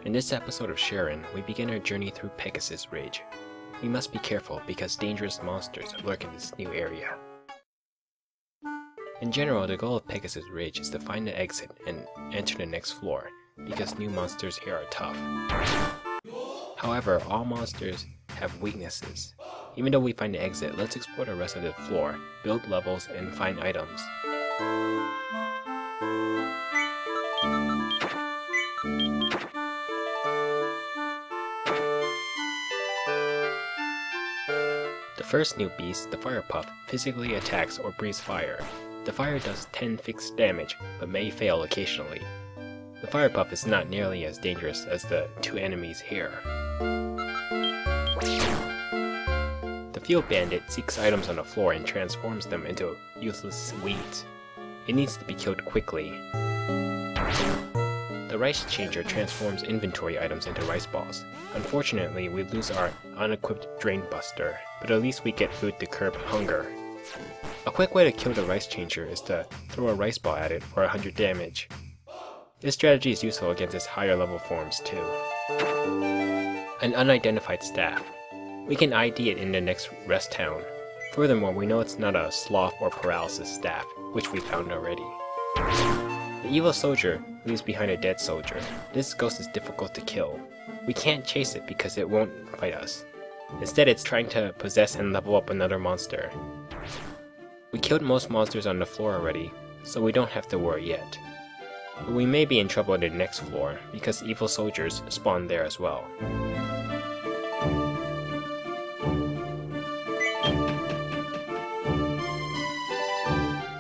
In this episode of Shiren, we begin our journey through Pegasus Ridge. We must be careful because dangerous monsters lurk in this new area. In general, the goal of Pegasus Ridge is to find the exit and enter the next floor, because new monsters here are tough. However, all monsters have weaknesses. Even though we find the exit, let's explore the rest of the floor, build levels, and find items. The first new beast, the Fire Puff, physically attacks or breathes fire. The fire does 10 fixed damage, but may fail occasionally. The Fire Puff is not nearly as dangerous as the two enemies here. The Field Bandit seeks items on the floor and transforms them into useless weeds. It needs to be killed quickly. The Rice Changer transforms inventory items into rice balls. Unfortunately, we lose our unequipped Drain Buster, but at least we get food to curb hunger. A quick way to kill the Rice Changer is to throw a rice ball at it for 100 damage. This strategy is useful against its higher level forms too. An unidentified staff. We can ID it in the next rest town. Furthermore, we know it's not a sloth or paralysis staff, which we found already. The evil soldier leaves behind a dead soldier. This ghost is difficult to kill. We can't chase it because it won't fight us. Instead, it's trying to possess and level up another monster. We killed most monsters on the floor already, so we don't have to worry yet. But we may be in trouble on the next floor, because evil soldiers spawn there as well.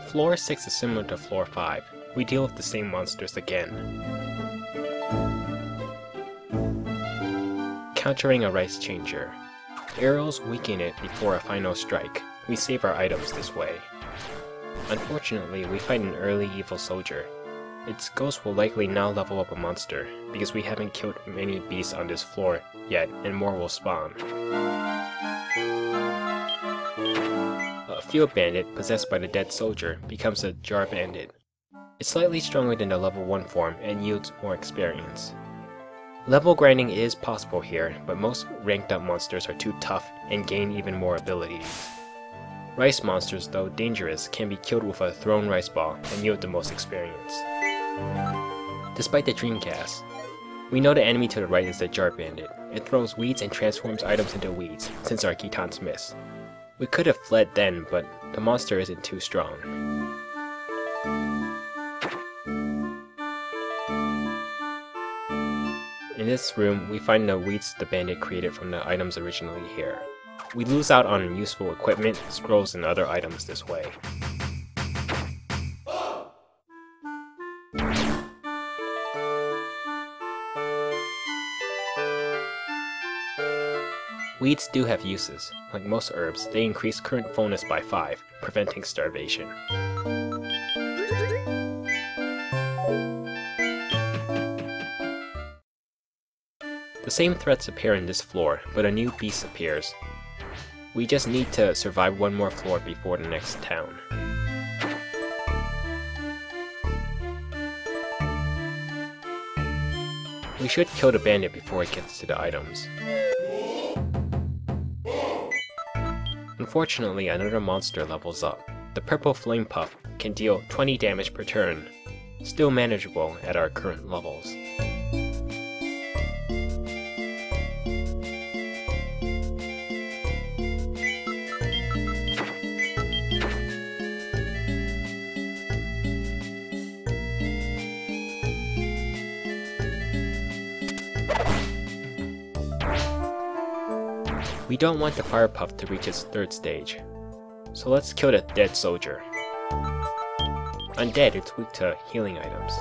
Floor 6 is similar to Floor 5. We deal with the same monsters again. Countering a Rice Changer. Arrows weaken it before a final strike. We save our items this way. Unfortunately, we fight an early evil soldier. Its ghost will likely now level up a monster, because we haven't killed many beasts on this floor yet, and more will spawn. A Field Bandit, possessed by the dead soldier, becomes a Jar Bandit. It's slightly stronger than the level 1 form and yields more experience. Level grinding is possible here, but most ranked up monsters are too tough and gain even more abilities. Rice monsters, though dangerous, can be killed with a thrown rice ball and yield the most experience. Despite the Dreamcast, we know the enemy to the right is the Jar Bandit. It throws weeds and transforms items into weeds, since our Kitans miss. We could have fled then, but the monster isn't too strong. In this room, we find the weeds the bandit created from the items originally here. We lose out on useful equipment, scrolls, and other items this way. Weeds do have uses. Like most herbs, they increase current fullness by 5, preventing starvation. The same threats appear in this floor, but a new beast appears. We just need to survive one more floor before the next town. We should kill the bandit before it gets to the items. Unfortunately, another monster levels up. The Purple Flame Puff can deal 20 damage per turn, still manageable at our current levels. We don't want the Fire Puff to reach its 3rd stage, so let's kill the dead soldier. Undead, it's weak to healing items.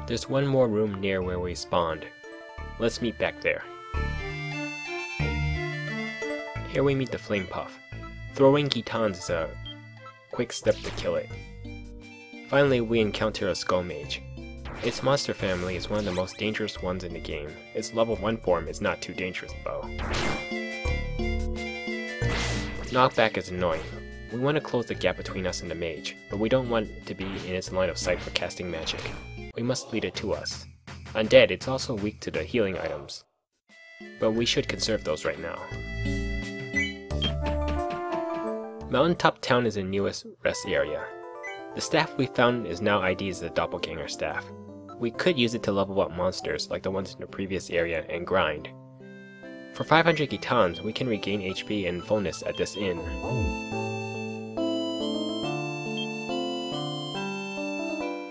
There's one more room near where we spawned. Let's meet back there. Here we meet the Flame Puff. Throwing Kitans is a quick step to kill it. Finally, we encounter a Skull Mage. Its monster family is one of the most dangerous ones in the game. Its level 1 form is not too dangerous though. Knockback is annoying. We want to close the gap between us and the mage, but we don't want to be in its line of sight for casting magic. We must lead it to us. Undead, it's also weak to the healing items, but we should conserve those right now. Mountaintop Town is the newest rest area. The staff we found is now ID'd as the doppelganger staff. We could use it to level up monsters like the ones in the previous area and grind. For 500 gitans, we can regain HP and fullness at this inn.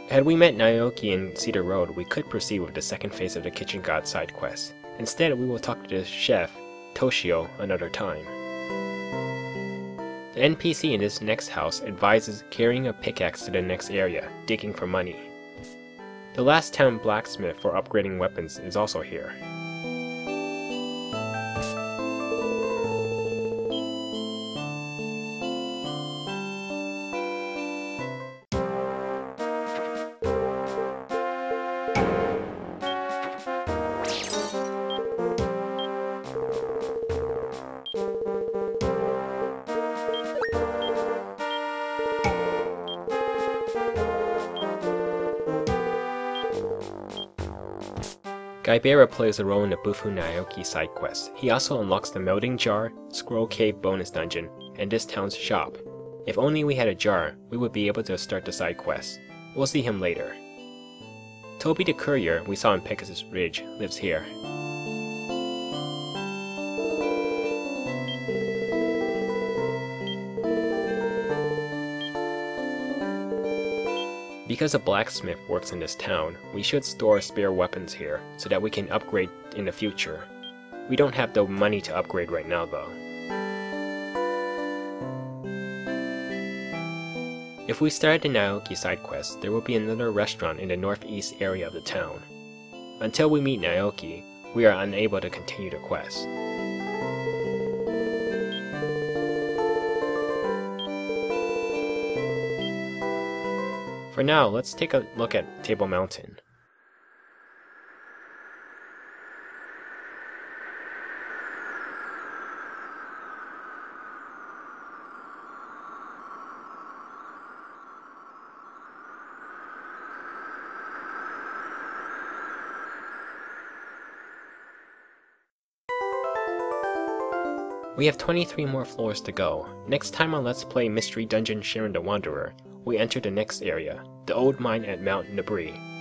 Had we met Naoki in Cedar Road, we could proceed with the second phase of the Kitchen God side quest. Instead, we will talk to the chef, Toshio, another time. The NPC in this next house advises carrying a pickaxe to the next area, digging for money. The last town blacksmith for upgrading weapons is also here. Gaibera plays a role in the Bufu Naoki side quest. He also unlocks the Melting Jar, Scroll Cave bonus dungeon, and this town's shop. If only we had a jar, we would be able to start the side quest. We'll see him later. Toby the courier we saw in Pegasus Ridge lives here. Because a blacksmith works in this town, we should store spare weapons here, so that we can upgrade in the future. We don't have the money to upgrade right now though. If we start the Naoki side quest, there will be another restaurant in the northeast area of the town. Until we meet Naoki, we are unable to continue the quest. For now, let's take a look at Table Mountain. We have 23 more floors to go. Next time on Let's Play Mystery Dungeon Shiren the Wanderer, we enter the next area, the old mine at Mount Nabri.